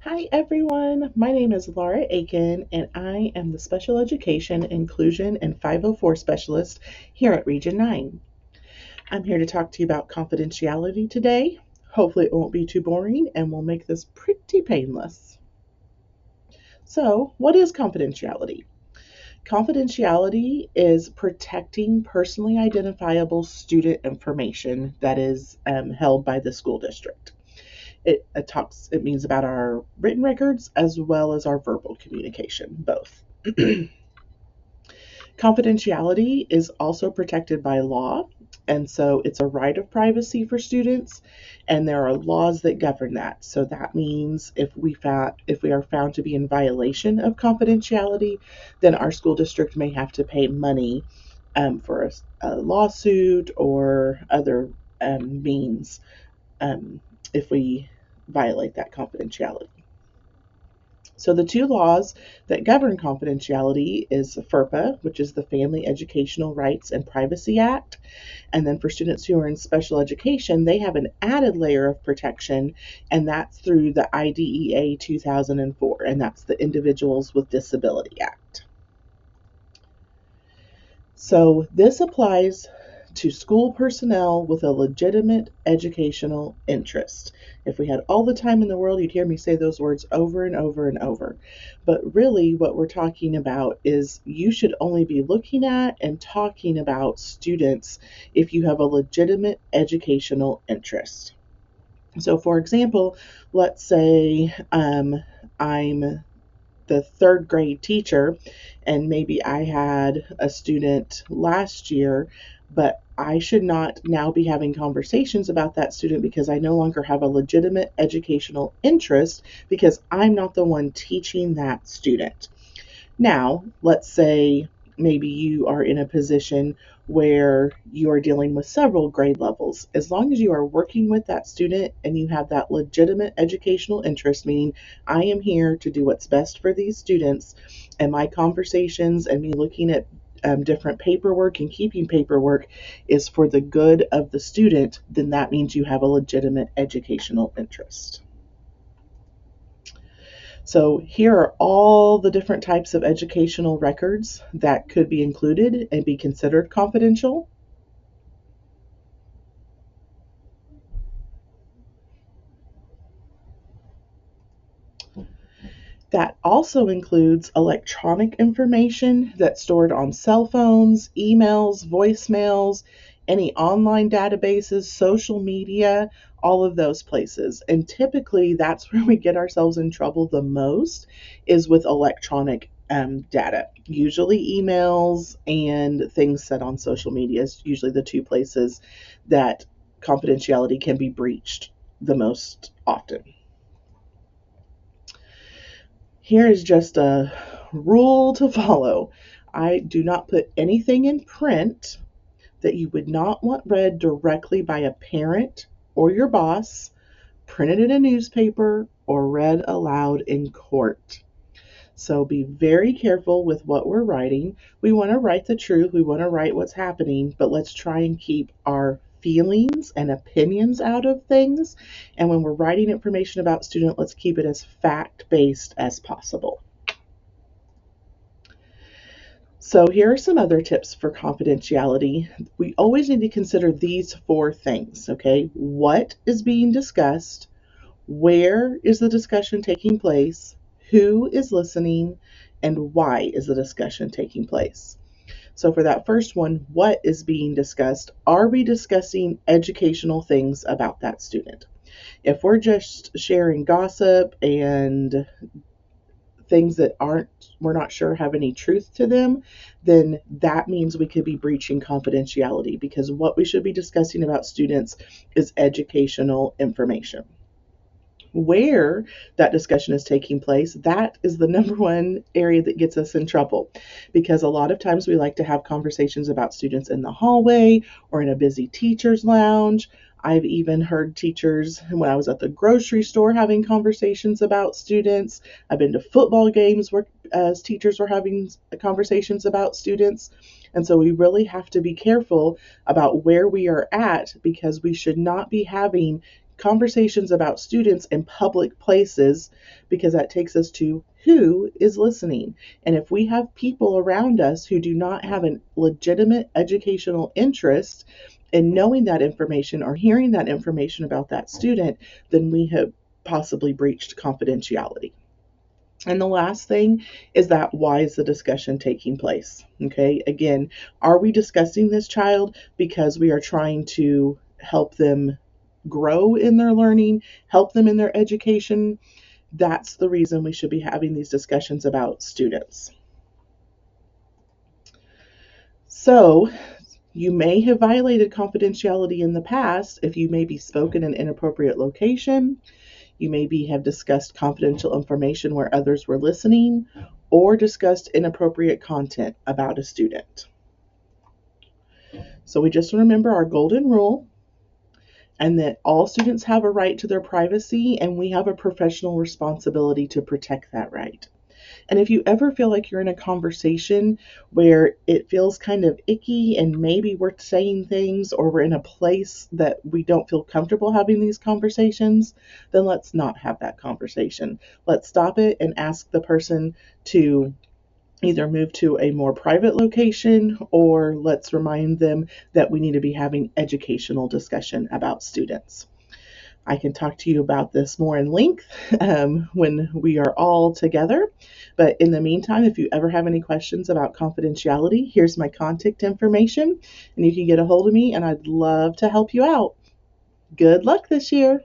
Hi everyone, my name is Laura Aiken and I am the Special Education, Inclusion, and 504 Specialist here at Region 9. I'm here to talk to you about confidentiality today. Hopefully it won't be too boring and we'll make this pretty painless. So, what is confidentiality? Confidentiality is protecting personally identifiable student information that is held by the school district. It means about our written records as well as our verbal communication, both. Confidentiality is also protected by law, and so it's a right of privacy for students, and there are laws that govern that. So that means if we are found to be in violation of confidentiality, then our school district may have to pay money for a lawsuit or other means if we violate that confidentiality. So the two laws that govern confidentiality is FERPA, which is the Family Educational Rights and Privacy Act. And then for students who are in special education, they have an added layer of protection, and that's through the IDEA 2004, and that's the Individuals with Disability Act. So this applies to school personnel with a legitimate educational interest. If we had all the time in the world, you'd hear me say those words over and over and over. But really, what we're talking about is you should only be looking at and talking about students if you have a legitimate educational interest. So, for example, let's say I'm the third grade teacher, and maybe I had a student last year, but I should not now be having conversations about that student because I no longer have a legitimate educational interest because I'm not the one teaching that student. Now, let's say maybe you are in a position where you are dealing with several grade levels. As long as you are working with that student and you have that legitimate educational interest, meaning I am here to do what's best for these students, and my conversations and me looking at different paperwork and keeping paperwork is for the good of the student, then that means you have a legitimate educational interest. So here are all the different types of educational records that could be included and be considered confidential. That also includes electronic information that's stored on cell phones, emails, voicemails, any online databases, social media, all of those places. And typically that's where we get ourselves in trouble the most is with electronic data. Usually emails and things said on social media is usually the two places that confidentiality can be breached the most often. Here is just a rule to follow. I do not put anything in print that you would not want read directly by a parent or your boss, printed in a newspaper, or read aloud in court. So be very careful with what we're writing. We want to write the truth, we want to write what's happening, but let's try and keep our feelings and opinions out of things. And when we're writing information about student, let's keep it as fact-based as possible. So here are some other tips for confidentiality. We always need to consider these four things, okay? What is being discussed? Where is the discussion taking place? Who is listening? And why is the discussion taking place? So for that first one, what is being discussed? Are we discussing educational things about that student? If we're just sharing gossip and things that we're not sure have any truth to them, then that means we could be breaching confidentiality because what we should be discussing about students is educational information. Where that discussion is taking place, that is the number one area that gets us in trouble because a lot of times we like to have conversations about students in the hallway or in a busy teacher's lounge. I've even heard teachers when I was at the grocery store having conversations about students. I've been to football games where teachers were having conversations about students. And so we really have to be careful about where we are at because we should not be having conversations about students in public places, because that takes us to who is listening. And if we have people around us who do not have a legitimate educational interest in knowing that information or hearing that information about that student, then we have possibly breached confidentiality. And the last thing is that why is the discussion taking place? Okay, again, are we discussing this child because we are trying to help them grow in their learning, help them in their education? That's the reason we should be having these discussions about students. So, you may have violated confidentiality in the past if you maybe spoke in an inappropriate location. You maybe have discussed confidential information where others were listening, or discussed inappropriate content about a student. So we just remember our golden rule, and that all students have a right to their privacy, and we have a professional responsibility to protect that right. And if you ever feel like you're in a conversation where it feels kind of icky and maybe we're saying things or we're in a place that we don't feel comfortable having these conversations, then let's not have that conversation. Let's stop it and ask the person to either move to a more private location, or let's remind them that we need to be having educational discussion about students. I can talk to you about this more in length when we are all together. But in the meantime, if you ever have any questions about confidentiality, here's my contact information, and you can get a hold of me, and I'd love to help you out. Good luck this year.